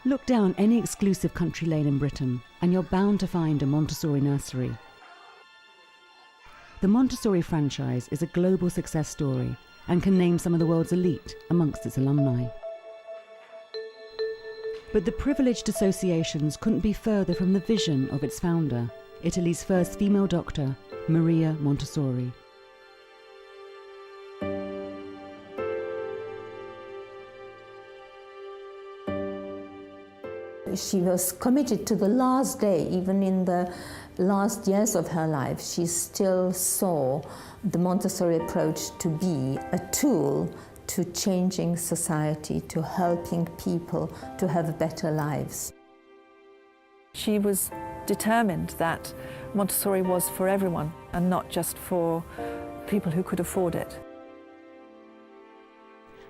Look down any exclusive country lane in Britain and you're bound to find a Montessori nursery. The Montessori franchise is a global success story and can name some of the world's elite amongst its alumni. But the privileged associations couldn't be further from the vision of its founder, Italy's first female doctor, Maria Montessori. She was committed to the last day, even in the last years of her life. She still saw the Montessori approach to be a tool to changing society, to helping people to have better lives. She was determined that Montessori was for everyone and not just for people who could afford it.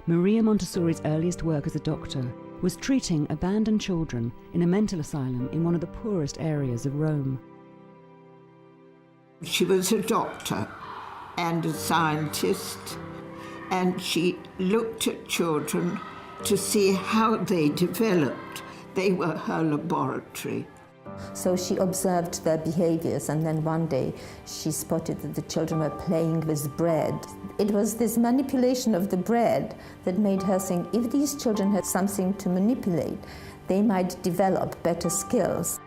Maria Montessori's earliest work as a doctor was treating abandoned children in a mental asylum in one of the poorest areas of Rome. She was a doctor and a scientist, and she looked at children to see how they developed. They were her laboratory. So she observed their behaviors, and then one day she spotted that the children were playing with bread. It was this manipulation of the bread that made her think if these children had something to manipulate, they might develop better skills.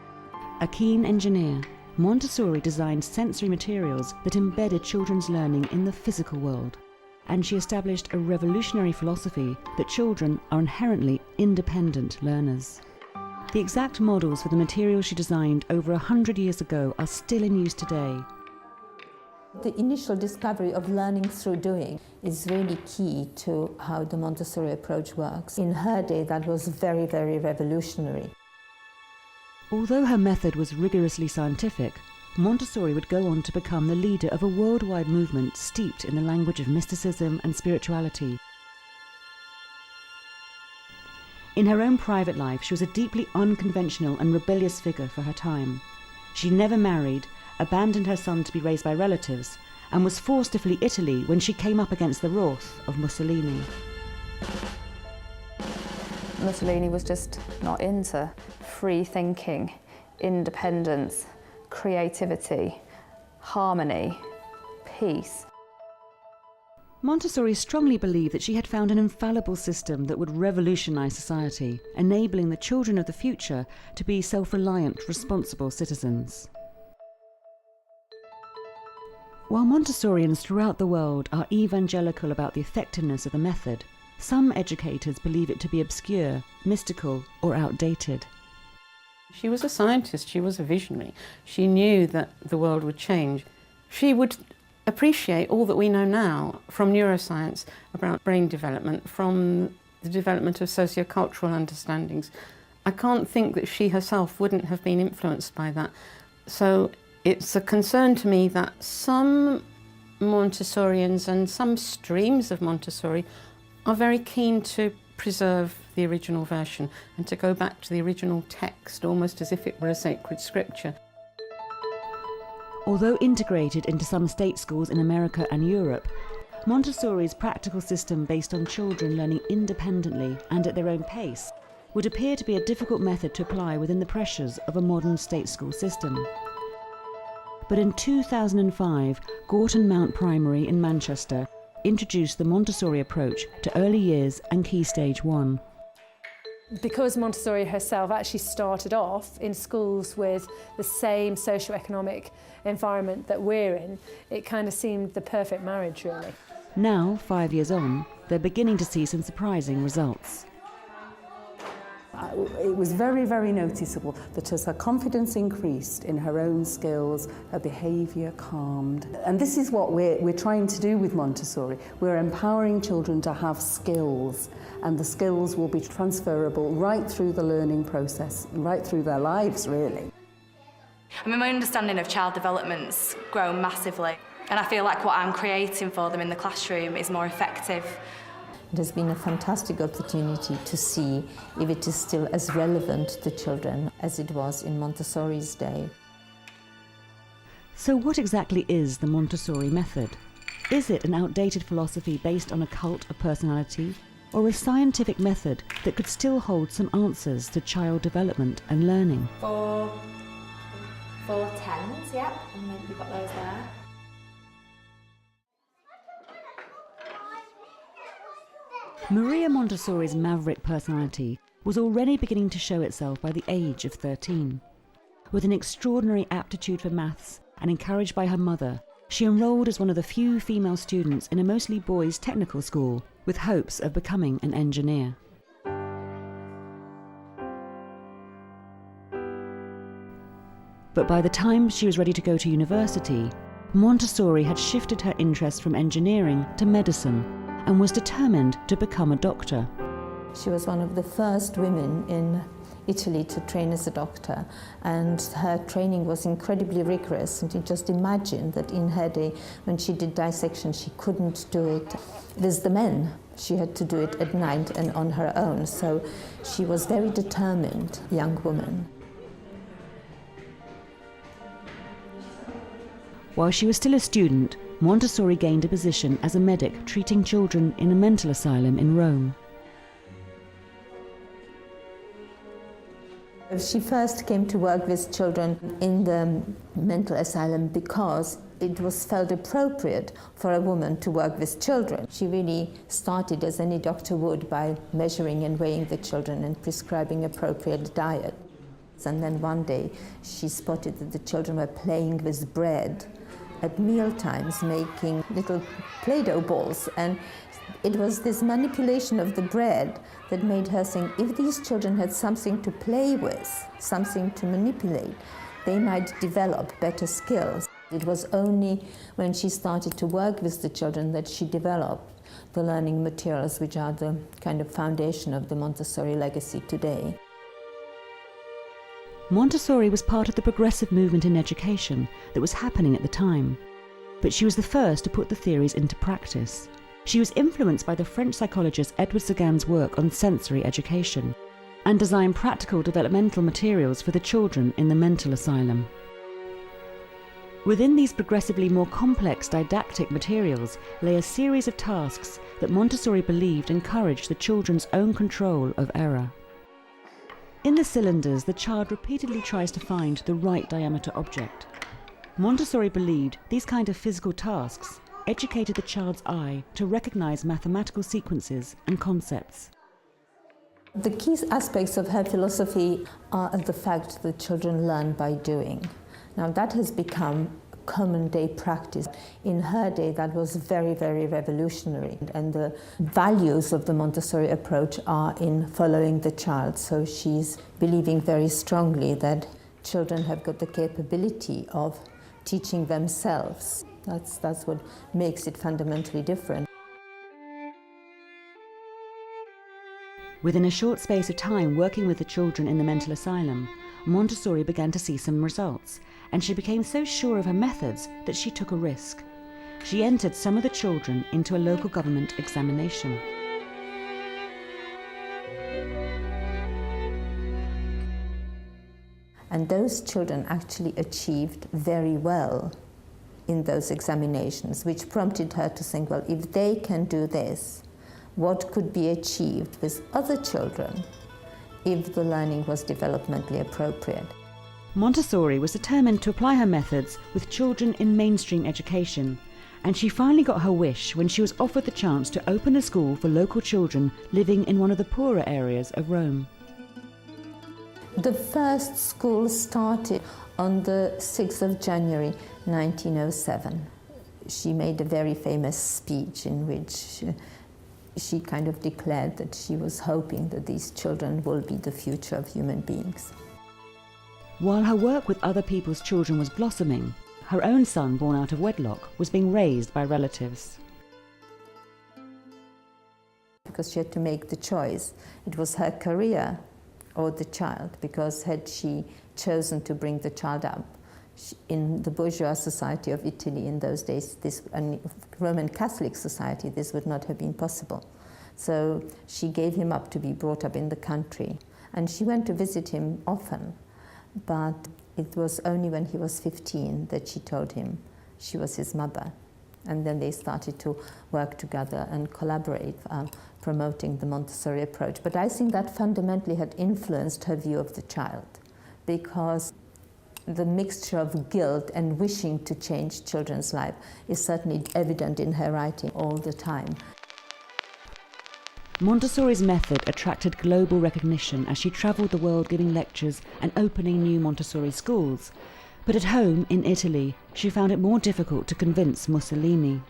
A keen engineer, Montessori designed sensory materials that embedded children's learning in the physical world. And she established a revolutionary philosophy that children are inherently independent learners. The exact models for the materials she designed over 100 years ago are still in use today. The initial discovery of learning through doing is really key to how the Montessori approach works. In her day, that was very, very revolutionary. Although her method was rigorously scientific, Montessori would go on to become the leader of a worldwide movement steeped in the language of mysticism and spirituality. In her own private life, she was a deeply unconventional and rebellious figure for her time. She never married, abandoned her son to be raised by relatives, and was forced to flee Italy when she came up against the wrath of Mussolini. Mussolini was just not into free thinking, independence, creativity, harmony, peace. Montessori strongly believed that she had found an infallible system that would revolutionize society, enabling the children of the future to be self-reliant, responsible citizens. While Montessorians throughout the world are evangelical about the effectiveness of the method, some educators believe it to be obscure, mystical, or outdated. She was a scientist, she was a visionary. She knew that the world would change. She would appreciate all that we know now from neuroscience about brain development, from the development of sociocultural understandings. I can't think that she herself wouldn't have been influenced by that. So it's a concern to me that some Montessorians and some streams of Montessori are very keen to preserve the original version and to go back to the original text, almost as if it were a sacred scripture. Although integrated into some state schools in America and Europe, Montessori's practical system based on children learning independently and at their own pace would appear to be a difficult method to apply within the pressures of a modern state school system. But in 2005, Gorton Mount Primary in Manchester introduced the Montessori approach to early years and Key Stage 1. Because Montessori herself actually started off in schools with the same socio-economic environment that we're in, it kind of seemed the perfect marriage, really. Now, 5 years on, they're beginning to see some surprising results. It was very, very noticeable that as her confidence increased in her own skills, her behaviour calmed. And this is what we're trying to do with Montessori. We're empowering children to have skills, and the skills will be transferable right through the learning process, right through their lives, really. I mean, my understanding of child development's grown massively, and I feel like what I'm creating for them in the classroom is more effective. It has been a fantastic opportunity to see if it is still as relevant to children as it was in Montessori's day. So what exactly is the Montessori method? Is it an outdated philosophy based on a cult of personality? or a scientific method that could still hold some answers to child development and learning? Four tens, yep, and then we've got those there. Maria Montessori's maverick personality was already beginning to show itself by the age of 13. With an extraordinary aptitude for maths and encouraged by her mother, she enrolled as one of the few female students in a mostly boys' technical school with hopes of becoming an engineer. But by the time she was ready to go to university, Montessori had shifted her interest from engineering to medicine and was determined to become a doctor. She was one of the first women in Italy to train as a doctor, and her training was incredibly rigorous. And you just imagine that in her day, when she did dissection, she couldn't do it with the men. She had to do it at night and on her own. So she was a very determined young woman. While she was still a student, Montessori gained a position as a medic treating children in a mental asylum in Rome. She first came to work with children in the mental asylum because it was felt appropriate for a woman to work with children. She really started, as any doctor would, by measuring and weighing the children and prescribing appropriate diet. And then one day she spotted that the children were playing with bread at meal times, making little Play-Doh balls, and it was this manipulation of the bread that made her think, if these children had something to play with, something to manipulate, they might develop better skills. It was only when she started to work with the children that she developed the learning materials, which are the kind of foundation of the Montessori legacy today. Montessori was part of the progressive movement in education that was happening at the time, but she was the first to put the theories into practice. She was influenced by the French psychologist Edward Sagan's work on sensory education and designed practical developmental materials for the children in the mental asylum. Within these progressively more complex didactic materials lay a series of tasks that Montessori believed encouraged the children's own control of error. In the cylinders, the child repeatedly tries to find the right diameter object. Montessori believed these kind of physical tasks educated the child's eye to recognize mathematical sequences and concepts. The key aspects of her philosophy are the fact that children learn by doing. Now that has become common day practice. In her day, that was very, very revolutionary. And the values of the Montessori approach are in following the child. So she's believing very strongly that children have got the capability of teaching themselves. That's what makes it fundamentally different. Within a short space of time working with the children in the mental asylum, Montessori began to see some results, and she became so sure of her methods that she took a risk. She entered some of the children into a local government examination. And those children actually achieved very well in those examinations, which prompted her to think, well, if they can do this, what could be achieved with other children if the learning was developmentally appropriate? Montessori was determined to apply her methods with children in mainstream education, and she finally got her wish when she was offered the chance to open a school for local children living in one of the poorer areas of Rome. The first school started on the 6th of January 1907. She made a very famous speech in which she kind of declared that she was hoping that these children will be the future of human beings. While her work with other people's children was blossoming, her own son, born out of wedlock, was being raised by relatives. Because she had to make the choice. It was her career or the child, because had she chosen to bring the child up, in the bourgeois society of Italy in those days, and Roman Catholic society, this would not have been possible. So she gave him up to be brought up in the country. And she went to visit him often, but it was only when he was 15 that she told him she was his mother. And then they started to work together and collaborate, promoting the Montessori approach. But I think that fundamentally had influenced her view of the child, because the mixture of guilt and wishing to change children's life is certainly evident in her writing all the time. Montessori's method attracted global recognition as she travelled the world giving lectures and opening new Montessori schools. But at home in Italy, she found it more difficult to convince Mussolini.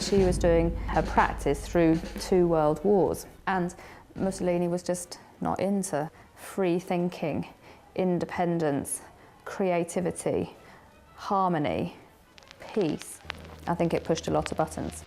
She was doing her practice through 2 world wars, and Mussolini was just not into free thinking, independence, creativity, harmony, peace. I think it pushed a lot of buttons.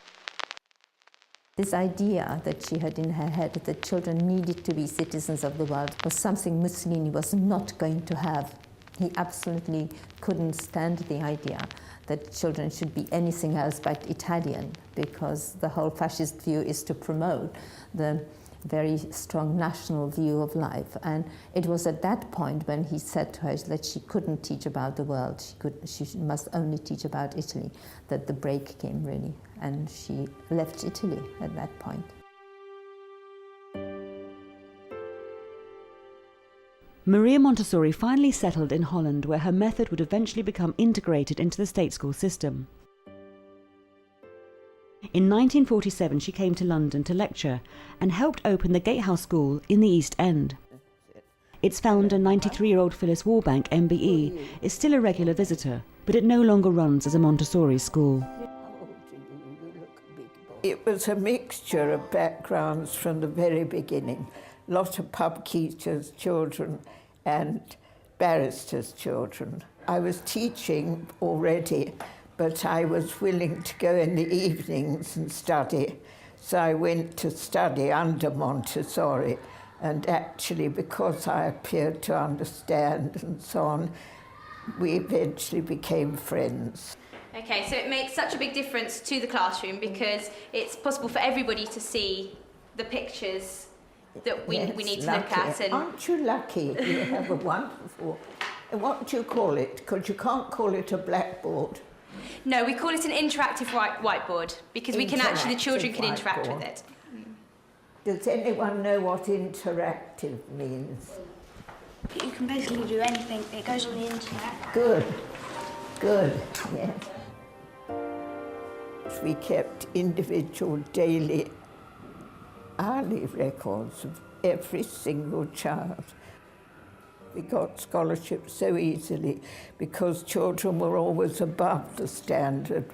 This idea that she had in her head that children needed to be citizens of the world was something Mussolini was not going to have. He absolutely couldn't stand the idea that children should be anything else but Italian, because the whole fascist view is to promote the very strong national view of life. And it was at that point when he said to her that she couldn't teach about the world, she must only teach about Italy, that the break came really, and she left Italy at that point. Maria Montessori finally settled in Holland, where her method would eventually become integrated into the state school system. In 1947 she came to London to lecture and helped open the Gatehouse School in the East End. Its founder, 93-year-old Phyllis Warbank, MBE, is still a regular visitor, but it no longer runs as a Montessori school. It was a mixture of backgrounds from the very beginning. A lot of pub keepers' children and barristers' children. I was teaching already, but I was willing to go in the evenings and study. So I went to study under Montessori, and actually, because I appeared to understand and so on, we eventually became friends. Okay, so it makes such a big difference to the classroom because it's possible for everybody to see the pictures that we need to look at. And aren't you lucky? You have a wonderful, what do you call it? Because you can't call it a blackboard. No, we call it an interactive whiteboard because we can actually, the children can interact with it. Does anyone know what interactive means? You can basically do anything. It goes on the internet. Good, yes. We kept individual daily, hourly records of every single child. We got scholarships so easily because children were always above the standard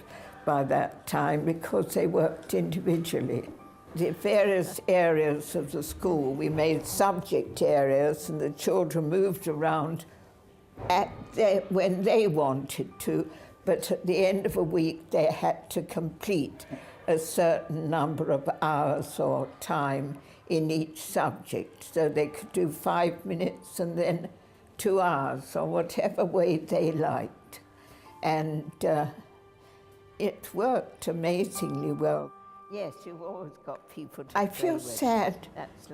by that time because they worked individually. The various areas of the school, we made subject areas, and the children moved around when they wanted to, but at the end of a week they had to complete a certain number of hours or time in each subject, so they could do 5 minutes and then 2 hours or whatever way they liked. And it worked amazingly well. Yes, you've always got people to I feel sad,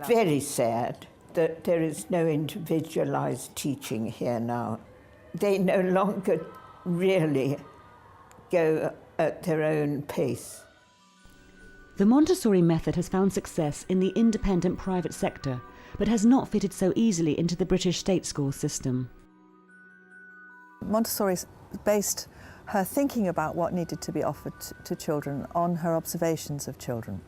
very sad, that there is no individualized teaching here now. They no longer really go at their own pace. The Montessori method has found success in the independent private sector, but has not fitted so easily into the British state school system. Montessori based her thinking about what needed to be offered to children on her observations of children.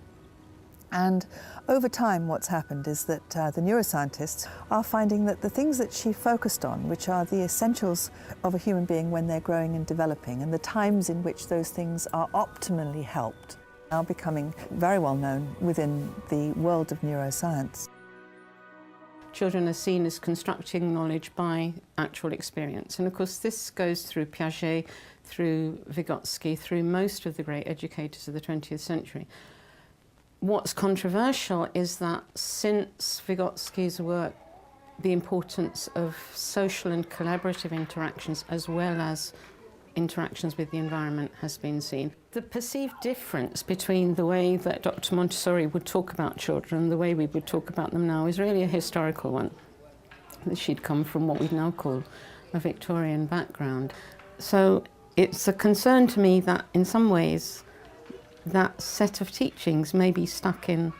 And over time what's happened is that the neuroscientists are finding that the things that she focused on, which are the essentials of a human being when they're growing and developing, and the times in which those things are optimally helped, are becoming very well known within the world of neuroscience. Children are seen as constructing knowledge by actual experience. And of course this goes through Piaget, through Vygotsky, through most of the great educators of the 20th century. What's controversial is that since Vygotsky's work, the importance of social and collaborative interactions as well as interactions with the environment has been seen. The perceived difference between the way that Dr. Montessori would talk about children and the way we would talk about them now is really a historical one. She'd come from what we now call a Victorian background. So it's a concern to me that in some ways that set of teachings may be stuck in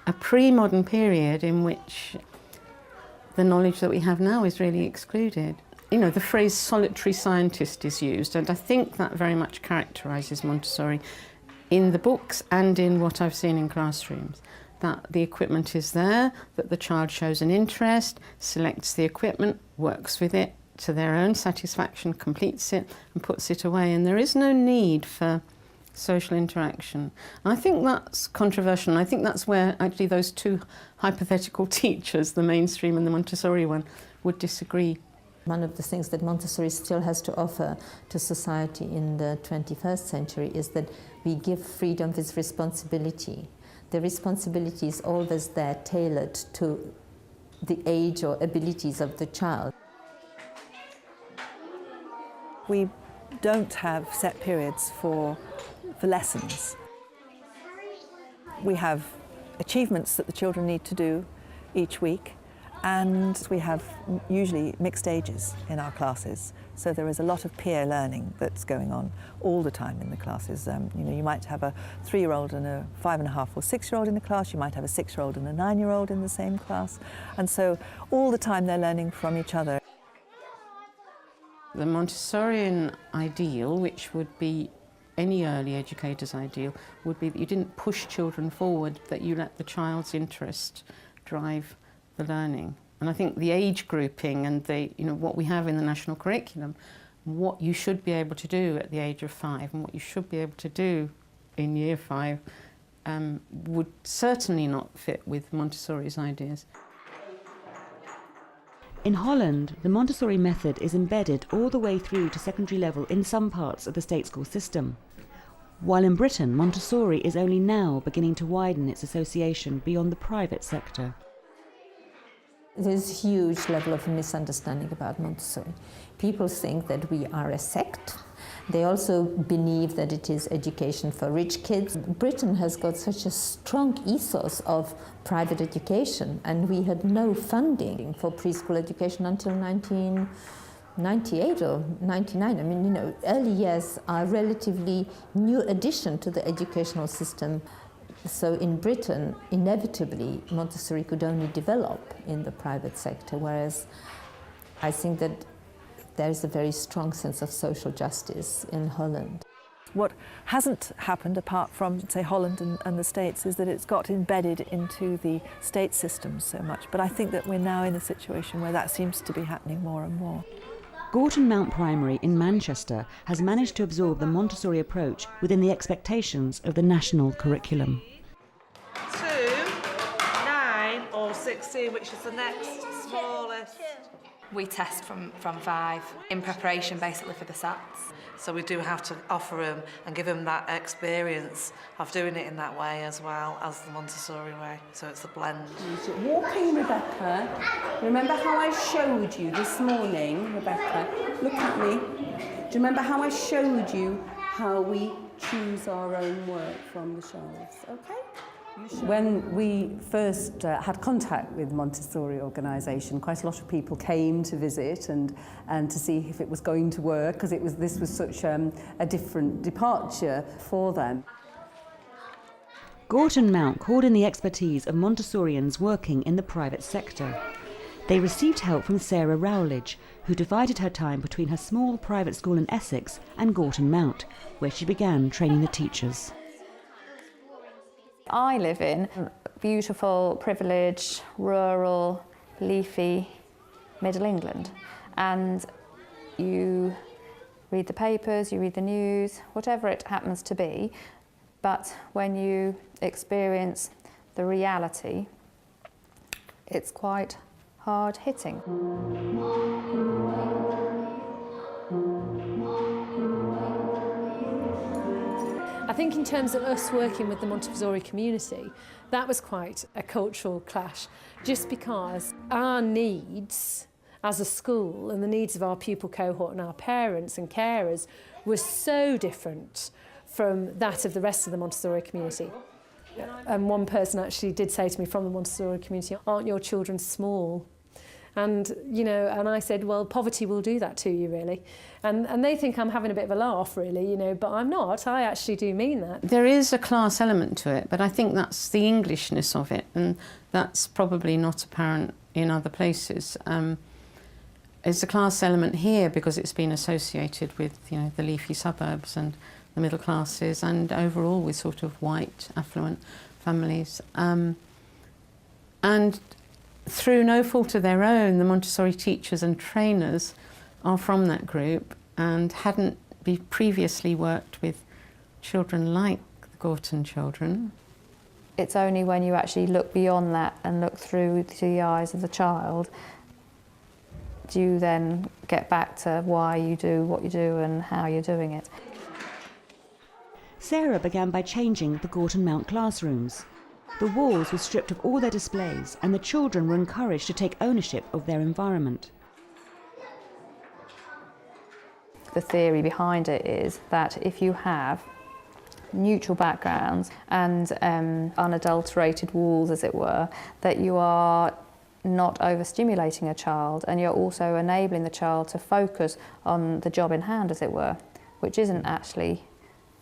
a pre-modern period in which the knowledge that we have now is really excluded. You know, the phrase solitary scientist is used, and I think that very much characterises Montessori in the books and in what I've seen in classrooms. That the equipment is there, that the child shows an interest, selects the equipment, works with it to their own satisfaction, completes it and puts it away, and there is no need for social interaction. And I think that's controversial, and I think that's where actually those two hypothetical teachers, the mainstream and the Montessori one, would disagree. One of the things that Montessori still has to offer to society in the 21st century is that we give freedom with responsibility. The responsibility is always there, tailored to the age or abilities of the child. We don't have set periods for lessons. We have achievements that the children need to do each week, and we have usually mixed ages in our classes. So there is a lot of peer learning that's going on all the time in the classes. You might have a 3-year-old and a 5.5 or 6-year-old in the class. You might have a 6-year-old and a 9-year-old in the same class. And so all the time they're learning from each other. The Montessorian ideal, which would be any early educator's ideal, would be that you didn't push children forward, that you let the child's interest drive the learning. And I think the age grouping and what we have in the national curriculum, what you should be able to do at the age of 5 and what you should be able to do in year 5 would certainly not fit with Montessori's ideas. In Holland, the Montessori method is embedded all the way through to secondary level in some parts of the state school system. While in Britain, Montessori is only now beginning to widen its association beyond the private sector. There's a huge level of misunderstanding about Montessori. People think that we are a sect. They also believe that it is education for rich kids. Britain has got such a strong ethos of private education, and we had no funding for preschool education until 1998 or 99. I mean, early years are a relatively new addition to the educational system. So in Britain, inevitably, Montessori could only develop in the private sector, whereas I think that there is a very strong sense of social justice in Holland. What hasn't happened, apart from, say, Holland and the States, is that it's got embedded into the state systems so much. But I think that we're now in a situation where that seems to be happening more and more. Gorton Mount Primary in Manchester has managed to absorb the Montessori approach within the expectations of the national curriculum. 2, 9 or 16, which is the next smallest. We test from 5 in preparation basically for the SATs. So we do have to offer them and give them that experience of doing it in that way as well as the Montessori way. So it's a blend. Walking, Rebecca. Remember how I showed you this morning, Rebecca? Look at me. Do you remember how I showed you how we choose our own work from the shelves? Okay? When we first had contact with Montessori organisation, quite a lot of people came to visit and to see if it was going to work, because this was such a different departure for them. Gorton Mount called in the expertise of Montessorians working in the private sector. They received help from Sarah Rowledge, who divided her time between her small private school in Essex and Gorton Mount, where she began training the teachers. I live in beautiful, privileged, rural, leafy Middle England, and you read the papers, you read the news, whatever it happens to be, but when you experience the reality, it's quite hard-hitting. I think in terms of us working with the Montessori community, that was quite a cultural clash, just because our needs as a school and the needs of our pupil cohort and our parents and carers were so different from that of the rest of the Montessori community. And one person actually did say to me from the Montessori community, "Aren't your children small?" And, you know, and I said, well, poverty will do that to you, really. And they think I'm having a bit of a laugh, really, you know, but I'm not. I actually do mean that. There is a class element to it, but I think that's the Englishness of it, and that's probably not apparent in other places. There's a class element here because it's been associated with, you know, the leafy suburbs and the middle classes, and overall with sort of white, affluent families. And through no fault of their own, the Montessori teachers and trainers are from that group and hadn't previously worked with children like the Gorton children. It's only when you actually look beyond that and look through to the eyes of the child do you then get back to why you do what you do and how you're doing it. Sarah began by changing the Gorton Mount classrooms. The walls were stripped of all their displays and the children were encouraged to take ownership of their environment. The theory behind it is that if you have neutral backgrounds and unadulterated walls, as it were, that you are not overstimulating a child, and you're also enabling the child to focus on the job in hand, as it were, which isn't actually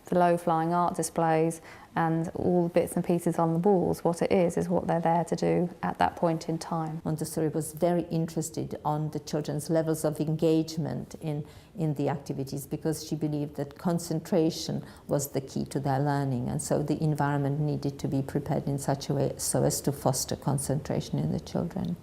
the low-flying art displays and all the bits and pieces on the walls. What it is what they're there to do at that point in time. Montessori was very interested on the children's levels of engagement in the activities, because she believed that concentration was the key to their learning, and so the environment needed to be prepared in such a way so as to foster concentration in the children.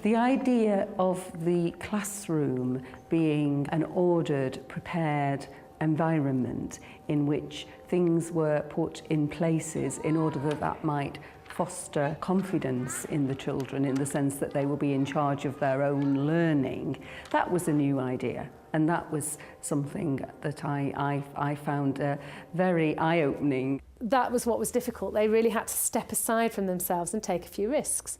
The idea of the classroom being an ordered, prepared environment in which things were put in places in order that that might foster confidence in the children, in the sense that they will be in charge of their own learning, that was a new idea. And that was something that I found very eye-opening. That was what was difficult. They really had to step aside from themselves and take a few risks.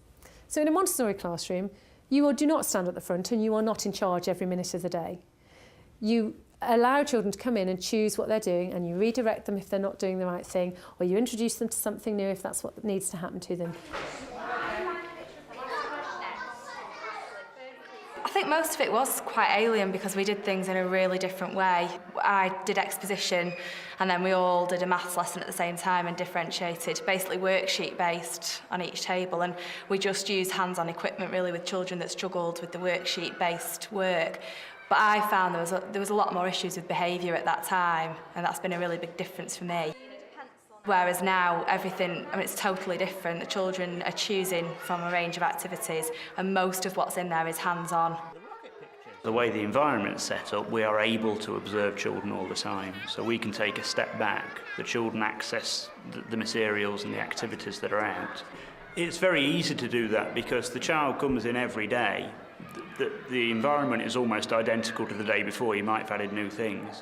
So in a Montessori classroom, you do not stand at the front and you are not in charge every minute of the day. You allow children to come in and choose what they're doing, and you redirect them if they're not doing the right thing, or you introduce them to something new if that's what needs to happen to them. I think most of it was quite alien because we did things in a really different way. I did exposition and then we all did a maths lesson at the same time and differentiated, basically worksheet based on each table, and we just used hands-on equipment really with children that struggled with the worksheet based work. But I found there was a lot more issues with behaviour at that time, and that's been a really big difference for me. Whereas now everything, it's totally different. The children are choosing from a range of activities, and most of what's in there is hands-on. The way the environment's set up, we are able to observe children all the time. So we can take a step back. The children access the materials and the activities that are out. It's very easy to do that because the child comes in every day. The environment is almost identical to the day before. You might have added new things.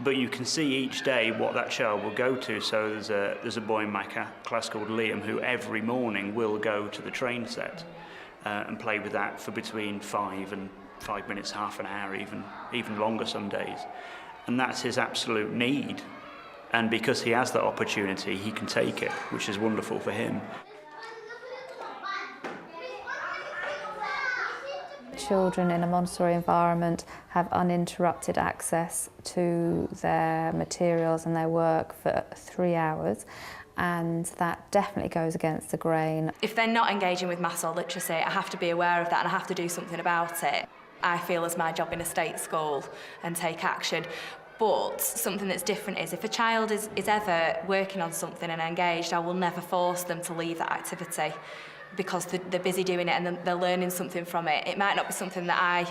But you can see each day what that child will go to. So there's a boy in my class called Liam who every morning will go to the train set and play with that for between 5 minutes, half an hour, even longer some days. And that's his absolute need. And because he has that opportunity, he can take it, which is wonderful for him. Children in a Montessori environment have uninterrupted access to their materials and their work for 3 hours, and that definitely goes against the grain. If they're not engaging with maths or literacy, I have to be aware of that and I have to do something about it. I feel it's my job in a state school and take action. But something that's different is if a child is ever working on something and engaged, I will never force them to leave that activity, because they're busy doing it and they're learning something from it. It might not be something that I,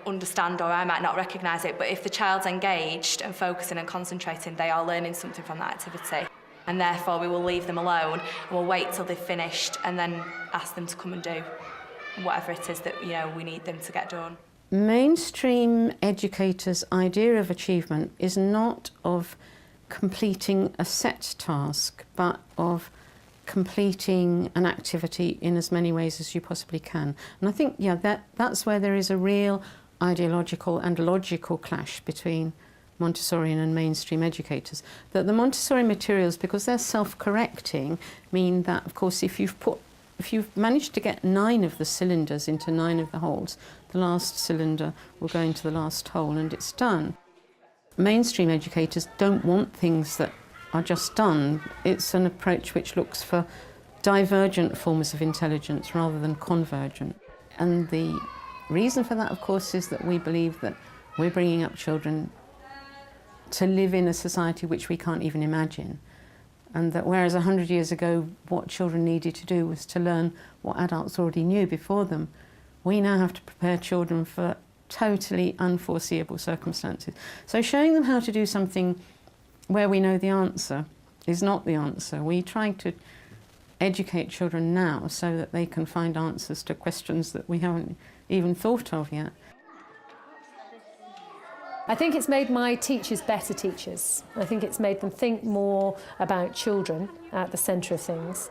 understand, or I might not recognise it, but if the child's engaged and focusing and concentrating, they are learning something from that activity. And therefore we will leave them alone and we'll wait till they've finished and then ask them to come and do whatever it is that, we need them to get done. Mainstream educators' idea of achievement is not of completing a set task, but of completing an activity in as many ways as you possibly can. And I think, that's where there is a real ideological and logical clash between Montessorian and mainstream educators. That the Montessori materials, because they're self-correcting, mean that, of course, if you've put If you've managed to get 9 of the cylinders into 9 of the holes, the last cylinder will go into the last hole and it's done. Mainstream educators don't want things that are just done. It's an approach which looks for divergent forms of intelligence rather than convergent. And the reason for that, of course, is that we believe that we're bringing up children to live in a society which we can't even imagine. And that whereas 100 years ago what children needed to do was to learn what adults already knew before them, we now have to prepare children for totally unforeseeable circumstances. So showing them how to do something where we know the answer is not the answer. We're trying to educate children now so that they can find answers to questions that we haven't even thought of yet. I think it's made my teachers better teachers. I think it's made them think more about children at the centre of things.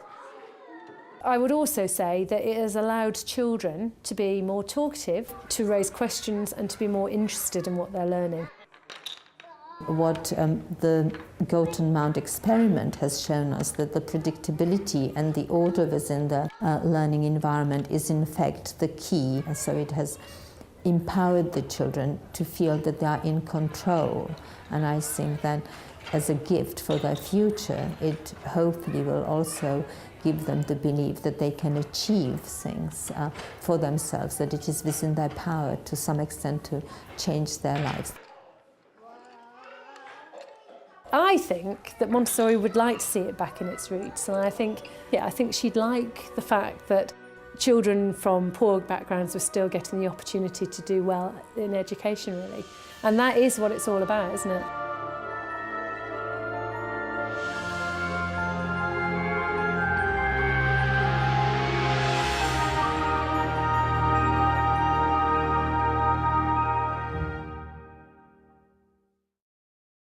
I would also say that it has allowed children to be more talkative, to raise questions and to be more interested in what they're learning. What the Goat Mound experiment has shown us that the predictability and the order within the learning environment is in fact the key. So it has empowered the children to feel that they are in control, and I think that as a gift for their future it hopefully will also give them the belief that they can achieve things for themselves, that it is within their power to some extent to change their lives. I think that Montessori would like to see it back in its roots, and I think she'd like the fact that children from poor backgrounds were still getting the opportunity to do well in education, really. And that is what it's all about, isn't it?